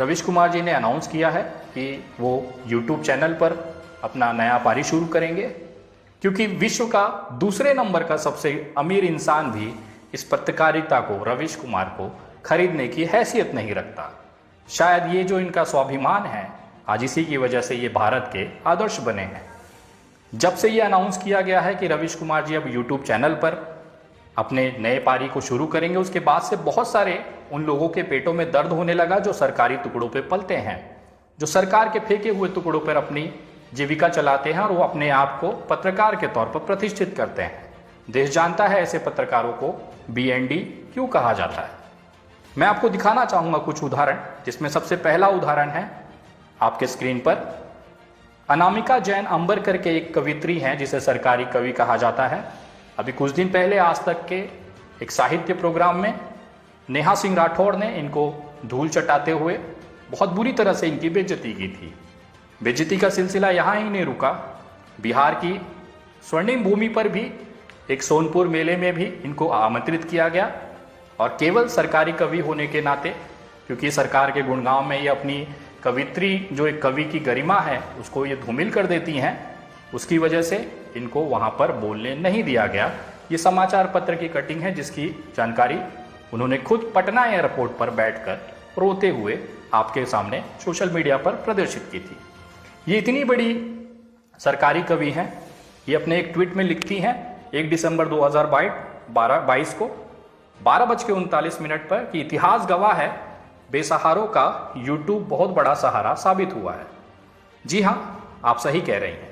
रवीश कुमार जी ने अनाउंस किया है कि वो यूट्यूब चैनल पर अपना नया पारी शुरू करेंगे, क्योंकि विश्व का दूसरे नंबर का सबसे अमीर इंसान भी इस पत्रकारिता को, रवीश कुमार को खरीदने की हैसियत नहीं रखता। शायद ये जो इनका स्वाभिमान है, आज इसी की वजह से ये भारत के आदर्श बने हैं। जब से ये अनाउंस किया गया है कि रवीश कुमार जी अब यूट्यूब चैनल पर अपने नए पारी को शुरू करेंगे, उसके बाद से बहुत सारे उन लोगों के पेटों में दर्द होने लगा जो सरकारी टुकड़ों पे पलते हैं, जो सरकार के फेंके हुए टुकड़ों पर अपनी जीविका चलाते हैं और वो अपने आप को पत्रकार के तौर पर प्रतिष्ठित करते हैं। देश जानता है ऐसे पत्रकारों को BND क्यों कहा जाता है। मैं आपको दिखाना चाहूँगा कुछ उदाहरण, जिसमें सबसे पहला उदाहरण है आपके स्क्रीन पर। अनामिका जैन अंबर करके एक कवित्री हैं जिसे सरकारी कवि कहा जाता है। अभी कुछ दिन पहले आज तक के एक साहित्य प्रोग्राम में नेहा सिंह राठौड़ ने इनको धूल चटाते हुए बहुत बुरी तरह से इनकी बेइज्जती की थी। बेइज्जती का सिलसिला यहाँ ही नहीं रुका, बिहार की स्वर्णिम भूमि पर भी एक सोनपुर मेले में भी इनको आमंत्रित किया गया और केवल सरकारी कवि होने के नाते, क्योंकि सरकार के गुणगान में ये अपनी कवित्री जो एक कवि की गरिमा है उसको ये धूमिल कर देती हैं, उसकी वजह से इनको वहाँ पर बोलने नहीं दिया गया। ये समाचार पत्र की कटिंग है जिसकी जानकारी उन्होंने खुद पटना एयरपोर्ट पर बैठकर रोते हुए आपके सामने सोशल मीडिया पर प्रदर्शित की थी। ये इतनी बड़ी सरकारी कवि हैं, ये अपने एक ट्वीट में लिखती हैं 1 दिसंबर 2022 को 12:39 पर कि इतिहास गवाह है, बेसहारों का यूट्यूब बहुत बड़ा सहारा साबित हुआ है। जी हाँ, आप सही कह रही हैं।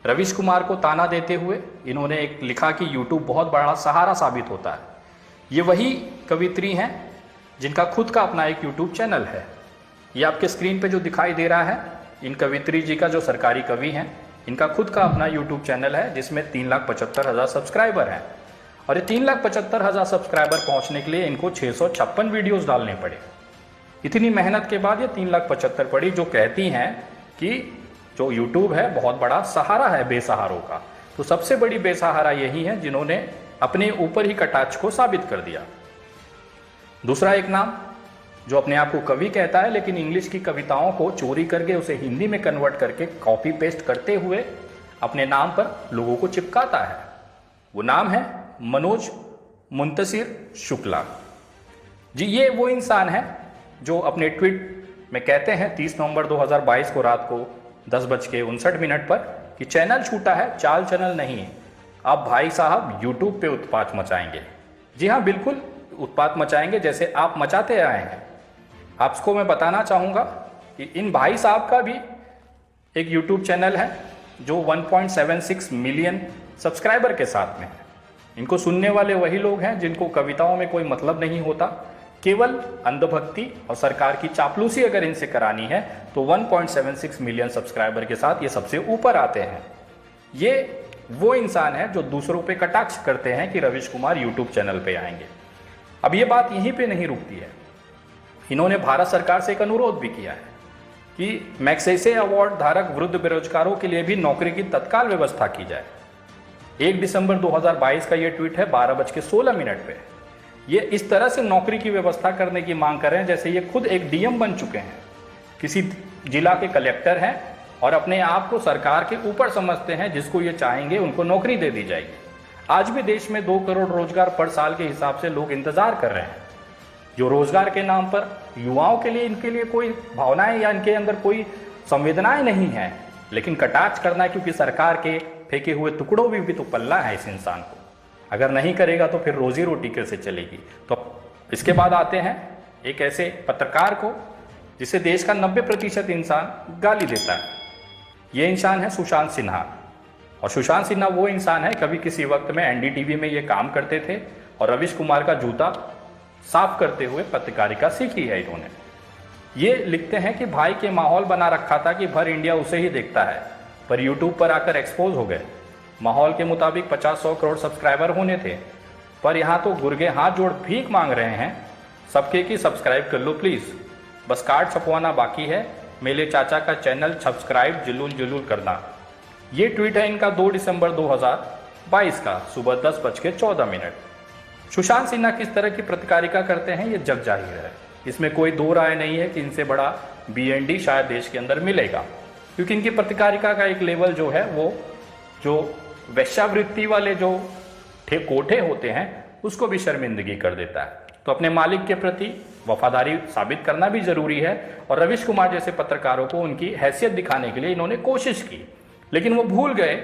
रवीश कुमार को ताना देते हुए इन्होंने एक लिखा कि यूट्यूब बहुत बड़ा सहारा साबित होता है। ये वही कवित्री हैं जिनका खुद का अपना एक यूट्यूब चैनल है। ये आपके स्क्रीन पे जो दिखाई दे रहा है, इन कवित्री जी का जो सरकारी कवि हैं, इनका खुद का अपना यूट्यूब चैनल है जिसमें 3,75,000 सब्सक्राइबर हैं। और ये 3,75,000 सब्सक्राइबर पहुंचने के लिए इनको 656 वीडियोस डालने पड़े। इतनी मेहनत के बाद ये 3,75,000 पड़ी, जो कहती हैं कि जो यूट्यूब है बहुत बड़ा सहारा है बेसहारों का। तो सबसे बड़ी बेसहारा यही है जिन्होंने अपने ऊपर ही कटाक्ष को साबित कर दिया। दूसरा एक नाम जो अपने आप को कवि कहता है लेकिन इंग्लिश की कविताओं को चोरी करके उसे हिंदी में कन्वर्ट करके कॉपी पेस्ट करते हुए अपने नाम पर लोगों को चिपकाता है, वो नाम है मनोज मुंतशिर शुक्ला जी। ये वो इंसान है जो अपने ट्वीट में कहते हैं 30 नवंबर 2022 को रात को 10:59 पर कि चैनल छूटा है, चाल चैनल नहीं। अब भाई साहब यूट्यूब पे उत्पात मचाएंगे। जी हाँ, बिल्कुल उत्पात मचाएंगे जैसे आप मचाते आए हैं। आपको मैं बताना चाहूँगा कि इन भाई साहब का भी एक यूट्यूब चैनल है जो 1.76 मिलियन सब्सक्राइबर के साथ में है। इनको सुनने वाले वही लोग हैं जिनको कविताओं में कोई मतलब नहीं होता, केवल अंधभक्ति और सरकार की चापलूसी अगर इनसे करानी है तो 1.76 मिलियन सब्सक्राइबर के साथ ये सबसे ऊपर आते हैं। ये वो इंसान है जो दूसरों पे कटाक्ष करते हैं कि रवीश कुमार यूट्यूब चैनल पे आएंगे। अब ये बात यहीं पे नहीं रुकती है, इन्होंने भारत सरकार से एक अनुरोध भी किया है कि मैग्सेसे अवार्ड धारक वृद्ध बेरोजगारों के लिए भी नौकरी की तत्काल व्यवस्था की जाए। 1 दिसंबर 2022 का ये ट्वीट है 12:16 पे। ये इस तरह से नौकरी की व्यवस्था करने की मांग कर रहे हैं जैसे ये खुद एक DM बन चुके हैं, किसी जिला के कलेक्टर हैं और अपने आप को सरकार के ऊपर समझते हैं। जिसको ये चाहेंगे उनको नौकरी दे दी जाएगी। आज भी देश में 2 करोड़ रोजगार पर साल के हिसाब से लोग इंतजार कर रहे हैं, जो रोजगार के नाम पर युवाओं के लिए, इनके लिए कोई भावनाएं या इनके अंदर कोई संवेदनाएं नहीं है, लेकिन कटाक्ष करना है क्योंकि सरकार के फेंके हुए टुकड़ों भी तो पल्ला है इस इंसान को। अगर नहीं करेगा तो फिर रोजी रोटी कैसे चलेगी। तो इसके बाद आते हैं एक ऐसे पत्रकार को जिसे देश का 90% इंसान गाली देता है। ये इंसान है सुशांत सिन्हा। और सुशांत सिन्हा वो इंसान है, कभी किसी वक्त में NDTV में ये काम करते थे और रवीश कुमार का जूता साफ करते हुए पत्रकारिता सीखी है इन्होंने। ये लिखते हैं कि भाई के माहौल बना रखा था कि भर इंडिया उसे ही देखता है, पर यूट्यूब पर आकर एक्सपोज हो गए। माहौल के मुताबिक 50-100 करोड़ सब्सक्राइबर होने थे, पर यहाँ तो गुर्गे हाथ जोड़ भीख मांग रहे हैं सबके कि सब्सक्राइब कर लो प्लीज़, बस कार्ड छपवाना बाकी है, मेरे चाचा का चैनल सब्सक्राइब जुलूल करना। ये ट्वीट है इनका 2 दिसंबर 2022 का सुबह 10:14। सुशांत सिन्हा किस तरह की पत्रकारिता करते हैं ये जग जाहिर है। इसमें कोई दो राय नहीं है कि इनसे बड़ा BND शायद देश के अंदर मिलेगा, क्योंकि इनकी पत्रकारिता का एक लेवल जो है वो जो वेश्यावृत्ति वाले जो कोठे होते हैं उसको भी शर्मिंदगी कर देता है। तो अपने मालिक के प्रति वफादारी साबित करना भी जरूरी है, और रवीश कुमार जैसे पत्रकारों को उनकी हैसियत दिखाने के लिए इन्होंने कोशिश की, लेकिन वो भूल गए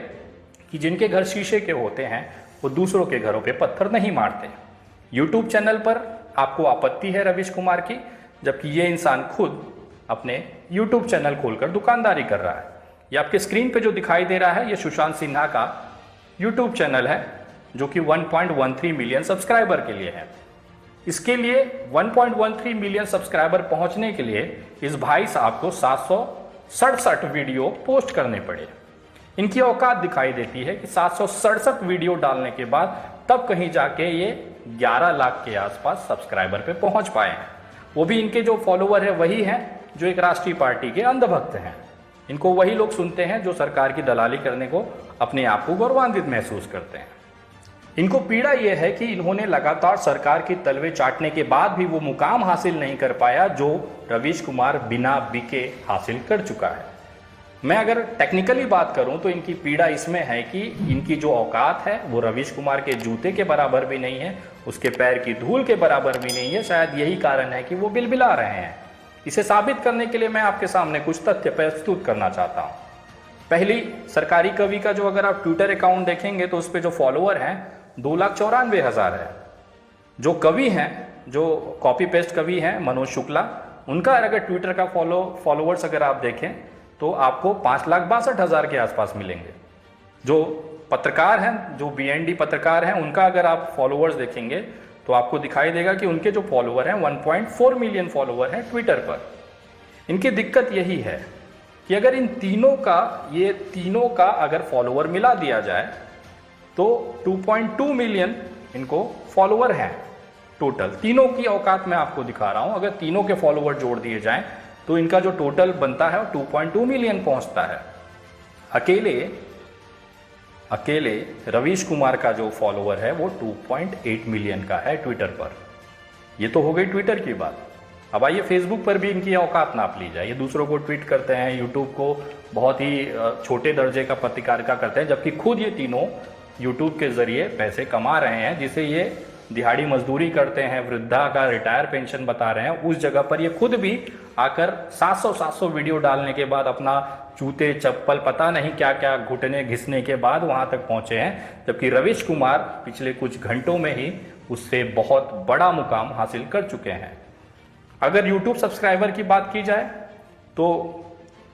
कि जिनके घर शीशे के होते हैं वो दूसरों के घरों पे पत्थर नहीं मारते। यूट्यूब चैनल पर आपको आपत्ति है रवीश कुमार की, जबकि ये इंसान खुद अपने यूट्यूब चैनल खोलकर दुकानदारी कर रहा है। ये आपके स्क्रीन पे जो दिखाई दे रहा है ये सुशांत सिन्हा का यूट्यूब चैनल है, जो कि 1.13 मिलियन सब्सक्राइबर के लिए है। इसके लिए 1.13 मिलियन सब्सक्राइबर पहुंचने के लिए इस भाई साहब को 767 वीडियो पोस्ट करने पड़े। इनकी औकात दिखाई देती है कि 767 वीडियो डालने के बाद तब कहीं जाके ये 11 लाख के आसपास सब्सक्राइबर पे पहुंच पाए हैं। वो भी इनके जो फॉलोवर है वही हैं जो एक राष्ट्रीय पार्टी के अंधभक्त हैं। इनको वही लोग सुनते हैं जो सरकार की दलाली करने को अपने आप को गौरवान्वित महसूस करते हैं। इनको पीड़ा यह है कि इन्होंने लगातार सरकार की तलवे चाटने के बाद भी वो मुकाम हासिल नहीं कर पाया जो रवीश कुमार बिना बिके हासिल कर चुका है। मैं अगर टेक्निकली बात करूं तो इनकी पीड़ा इसमें है कि इनकी जो औकात है वो रवीश कुमार के जूते के बराबर भी नहीं है, उसके पैर की धूल के बराबर भी नहीं है। शायद यही कारण है कि वो बिलबिला रहे हैं। इसे साबित करने के लिए मैं आपके सामने कुछ तथ्य प्रस्तुत करना चाहता हूं। पहली, सरकारी कवि का जो अगर आप ट्विटर अकाउंट देखेंगे तो उस पर जो फॉलोअर हैं 2,94,000 है। जो कवि हैं, जो कॉपी पेस्ट कवि हैं मनोज शुक्ला, उनका अगर ट्विटर का फॉलोअर्स अगर आप देखें तो आपको 5,62,000 के आसपास मिलेंगे। जो पत्रकार हैं, जो BND पत्रकार हैं, उनका अगर आप फॉलोअर्स देखेंगे तो आपको दिखाई देगा कि उनके जो फॉलोअर हैं 1.4 मिलियन फॉलोअर हैं ट्विटर पर। इनकी दिक्कत यही है कि अगर इन तीनों का अगर फॉलोअर मिला दिया जाए तो 2.2 मिलियन इनको फॉलोअर हैं टोटल। तीनों की औकात मैं आपको दिखा रहा हूं। अगर तीनों के फॉलोअर जोड़ दिए जाएं तो इनका जो टोटल बनता है वो 2.2 मिलियन पहुंचता है। अकेले रवीश कुमार का जो फॉलोअर है वो 2.8 मिलियन का है ट्विटर पर। ये तो हो गई ट्विटर की बात। अब आइए फेसबुक पर भी इनकी औकात नाप ली जाए। ये दूसरों को ट्वीट करते हैं, यूट्यूब को बहुत ही छोटे दर्जे का पत्रकारिता करते हैं, जबकि खुद ये तीनों यूट्यूब के जरिए पैसे कमा रहे हैं, जिसे ये दिहाड़ी मजदूरी करते हैं, वृद्धा का रिटायर पेंशन बता रहे हैं। उस जगह पर ये खुद भी आकर 700 वीडियो डालने के बाद अपना जूते चप्पल पता नहीं क्या क्या घुटने घिसने के बाद वहां तक पहुंचे हैं, जबकि रवीश कुमार पिछले कुछ घंटों में ही उससे बहुत बड़ा मुकाम हासिल कर चुके हैं। अगर यूट्यूब सब्सक्राइबर की बात की जाए तो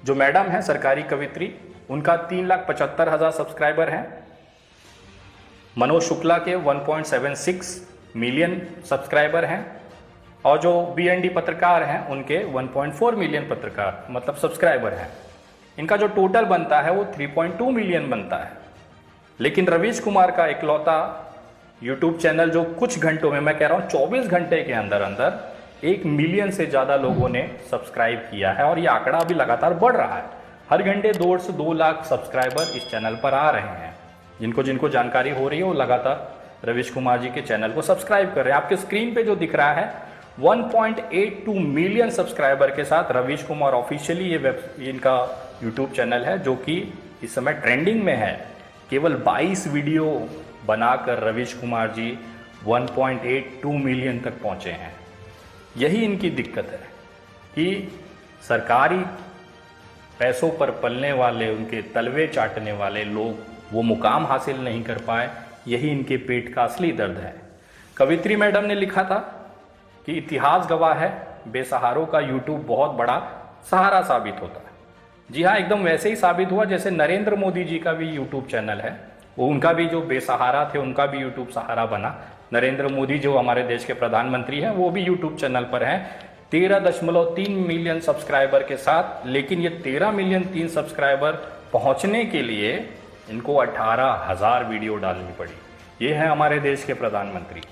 जो मैडम है सरकारी कवित्री, उनका 3,75,000 सब्सक्राइबर हैं। मनोज शुक्ला के 1.76 मिलियन सब्सक्राइबर हैं, और जो BND पत्रकार हैं उनके 1.4 मिलियन सब्सक्राइबर हैं। इनका जो टोटल बनता है वो 3.2 मिलियन बनता है। लेकिन रवीश कुमार का इकलौता यूट्यूब चैनल जो कुछ घंटों में, मैं कह रहा हूँ 24 घंटे के अंदर अंदर 1 मिलियन से ज़्यादा लोगों ने सब्सक्राइब किया है, और ये आंकड़ा अभी लगातार बढ़ रहा है। हर घंटे 1.5 से 2 लाख सब्सक्राइबर इस चैनल पर आ रहे हैं। जिनको जानकारी हो रही है वो लगातार रवीश कुमार जी के चैनल को सब्सक्राइब कर रहे हैं। आपके स्क्रीन पे जो दिख रहा है 1.82 मिलियन सब्सक्राइबर के साथ रवीश कुमार ऑफिशियली ये इनका यूट्यूब चैनल है, जो कि इस समय ट्रेंडिंग में है। केवल 22 वीडियो बनाकर रवीश कुमार जी 1.82 मिलियन तक पहुंचे हैं। यही इनकी दिक्कत है कि सरकारी पैसों पर पलने वाले, उनके तलवे चाटने वाले लोग वो मुकाम हासिल नहीं कर पाए। यही इनके पेट का असली दर्द है। कवित्री मैडम ने लिखा था कि इतिहास गवाह है, बेसहारों का यूट्यूब बहुत बड़ा सहारा साबित होता है। जी हाँ, एकदम वैसे ही साबित हुआ जैसे नरेंद्र मोदी जी का भी यूट्यूब चैनल है, वो उनका भी जो बेसहारा थे उनका भी यूट्यूब सहारा बना। नरेंद्र मोदी जो हमारे देश के प्रधानमंत्री हैं वो भी यूट्यूब चैनल पर हैं 13.3 मिलियन सब्सक्राइबर के साथ। लेकिन ये 13 मिलियन 3 सब्सक्राइबर पहुंचने के लिए इनको 18,000 वीडियो डालनी पड़ी। ये है हमारे देश के प्रधानमंत्री।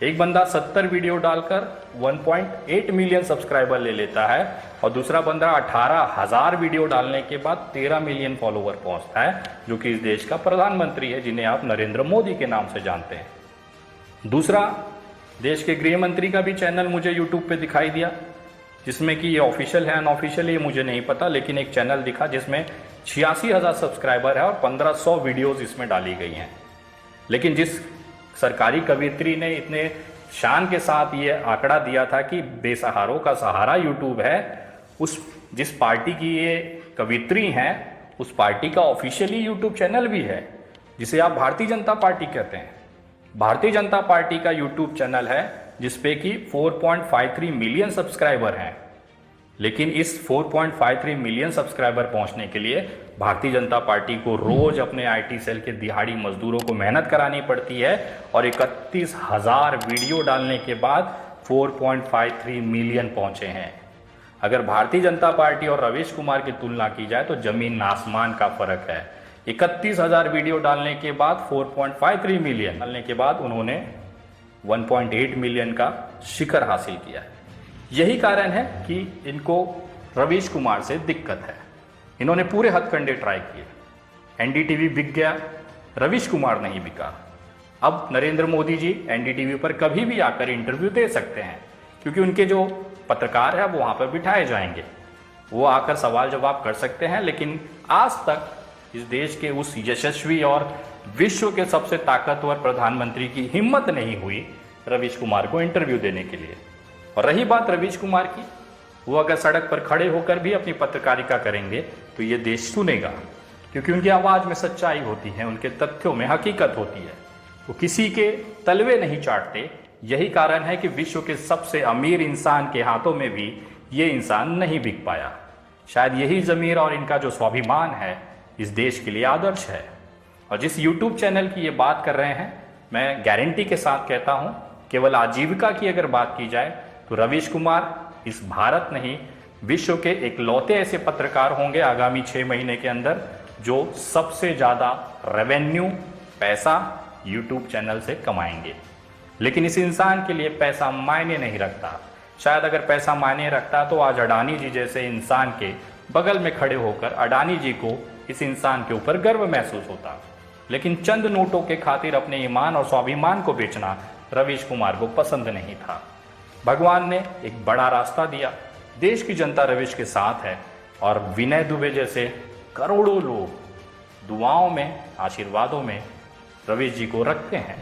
एक बंदा 70 वीडियो डालकर 1.8 मिलियन सब्सक्राइबर ले लेता है, और दूसरा बंदा 18,000 वीडियो डालने के बाद 13 मिलियन फॉलोवर पहुंचता है, जो कि इस देश का प्रधानमंत्री है, जिन्हें आप नरेंद्र मोदी के नाम से जानते हैं। दूसरा, देश के गृह मंत्री का भी चैनल मुझे यूट्यूब पे दिखाई दिया, जिसमें कि ये ऑफिशियल है अनऑफिशियल ये मुझे नहीं पता, लेकिन एक चैनल दिखा जिसमें 86,000 सब्सक्राइबर है और 1500 वीडियोज़ इसमें डाली गई हैं। लेकिन जिस सरकारी कवियत्री ने इतने शान के साथ ये आंकड़ा दिया था कि बेसहारों का सहारा यूट्यूब है, उस जिस पार्टी की ये कवियत्री हैं उस पार्टी का ऑफिशियली यूट्यूब चैनल भी है, जिसे आप भारतीय जनता पार्टी कहते हैं। भारतीय जनता पार्टी का यूट्यूब चैनल है जिसपे कि 4.53 मिलियन सब्सक्राइबर हैं। लेकिन इस 4.53 मिलियन सब्सक्राइबर पहुंचने के लिए भारतीय जनता पार्टी को रोज अपने आईटी सेल के दिहाड़ी मजदूरों को मेहनत करानी पड़ती है और 31,000 वीडियो डालने के बाद 4.53 मिलियन पहुंचे हैं। अगर भारतीय जनता पार्टी और रवीश कुमार की तुलना की जाए तो जमीन आसमान का फर्क है। 31,000 वीडियो डालने के बाद 4.53 मिलियन डालने के बाद उन्होंने 1.8 मिलियन का शिखर हासिल किया है। यही कारण है कि इनको रवीश कुमार से दिक्कत है। इन्होंने पूरे हथकंडे ट्राई किए, एनडीटीवी बिक गया, रवीश कुमार नहीं बिका। अब नरेंद्र मोदी जी एनडीटीवी पर कभी भी आकर इंटरव्यू दे सकते हैं, क्योंकि उनके जो पत्रकार हैं वो वहाँ पर बिठाए जाएंगे, वो आकर सवाल जवाब कर सकते हैं। लेकिन आज तक इस देश के उस यशस्वी और विश्व के सबसे ताकतवर प्रधानमंत्री की हिम्मत नहीं हुई रवीश कुमार को इंटरव्यू देने के लिए। और रही बात रवीश कुमार की, वो अगर सड़क पर खड़े होकर भी अपनी पत्रकारिता करेंगे तो ये देश सुनेगा, क्योंकि उनकी आवाज़ में सच्चाई होती है, उनके तथ्यों में हकीकत होती है। वो किसी के तलवे नहीं चाटते। यही कारण है कि विश्व के सबसे अमीर इंसान के हाथों में भी ये इंसान नहीं बिक पाया। शायद यही ज़मीर और इनका जो स्वाभिमान है इस देश के लिए आदर्श है। और जिस यूट्यूब चैनल की ये बात कर रहे हैं, मैं गारंटी के साथ कहता हूँ, केवल आजीविका की अगर बात की जाए तो रवीश कुमार इस भारत नहीं विश्व के इकलौते ऐसे पत्रकार होंगे आगामी 6 महीने के अंदर जो सबसे ज़्यादा रेवेन्यू पैसा यूट्यूब चैनल से कमाएंगे। लेकिन इस इंसान के लिए पैसा मायने नहीं रखता। शायद अगर पैसा मायने रखता तो आज अडानी जी जैसे इंसान के बगल में खड़े होकर अडानी जी को इस इंसान के ऊपर गर्व महसूस होता। लेकिन चंद नोटों के खातिर अपने ईमान और स्वाभिमान को बेचना रवीश कुमार को पसंद नहीं था। भगवान ने एक बड़ा रास्ता दिया, देश की जनता रवीश के साथ है और विनय दुबे जैसे करोड़ों लोग दुआओं में आशीर्वादों में रवीश जी को रखते हैं।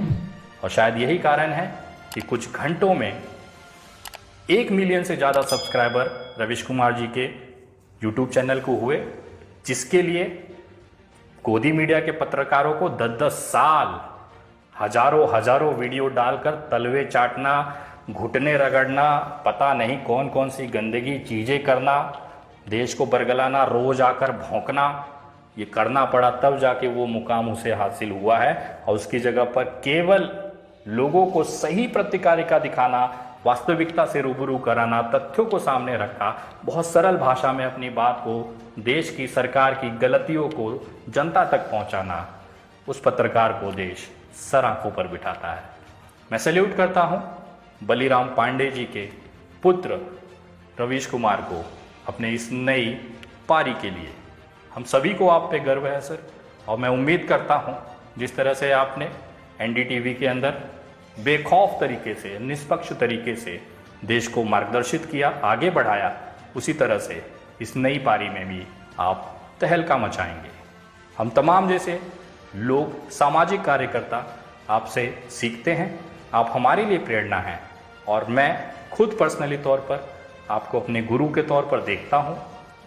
और शायद यही कारण है कि कुछ घंटों में 1 मिलियन से ज़्यादा सब्सक्राइबर रवीश कुमार जी के यूट्यूब चैनल को हुए, जिसके लिए गोदी मीडिया के पत्रकारों को 10-10 साल हजारों वीडियो डालकर तलवे चाटना, घुटने रगड़ना, पता नहीं कौन कौन सी गंदगी चीज़ें करना, देश को बरगलाना, रोज आकर भौंकना, ये करना पड़ा तब जाके वो मुकाम उसे हासिल हुआ है। और उसकी जगह पर केवल लोगों को सही पत्रकारिता दिखाना, वास्तविकता से रूबरू कराना, तथ्यों को सामने रखा, बहुत सरल भाषा में अपनी बात को, देश की सरकार की गलतियों को जनता तक पहुंचाना, उस पत्रकार को देश सर आंखों पर बिठाता है। मैं सैल्यूट करता हूं बलीराम पांडे जी के पुत्र रवीश कुमार को अपने इस नई पारी के लिए। हम सभी को आप पे गर्व है सर, और मैं उम्मीद करता हूं जिस तरह से आपने एनडीटीवी के अंदर बेखौफ तरीके से, निष्पक्ष तरीके से देश को मार्गदर्शित किया, आगे बढ़ाया, उसी तरह से इस नई पारी में भी आप तहलका मचाएंगे। हम तमाम जैसे लोग, सामाजिक कार्यकर्ता आपसे सीखते हैं, आप हमारे लिए प्रेरणा हैं। और मैं खुद पर्सनली तौर पर आपको अपने गुरु के तौर पर देखता हूं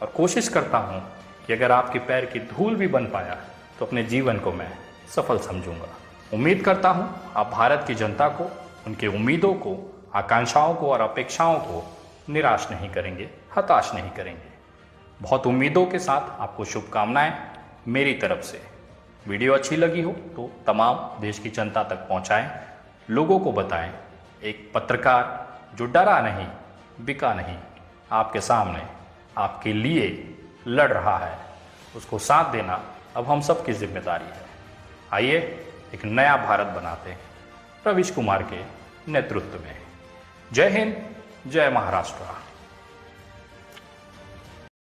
और कोशिश करता हूं कि अगर आपके पैर की धूल भी बन पाया तो अपने जीवन को मैं सफल समझूंगा। उम्मीद करता हूं आप भारत की जनता को, उनके उम्मीदों को, आकांक्षाओं को और अपेक्षाओं को निराश नहीं करेंगे, हताश नहीं करेंगे। बहुत उम्मीदों के साथ आपको शुभकामनाएं मेरी तरफ से। वीडियो अच्छी लगी हो तो तमाम देश की जनता तक पहुंचाएं, लोगों को बताएं। एक पत्रकार जो डरा नहीं, बिका नहीं, आपके सामने आपके लिए लड़ रहा है, उसको साथ देना अब हम सब की जिम्मेदारी है। आइए एक नया भारत बनाते हैं रवीश कुमार के नेतृत्व में। जय हिंद, जय महाराष्ट्र।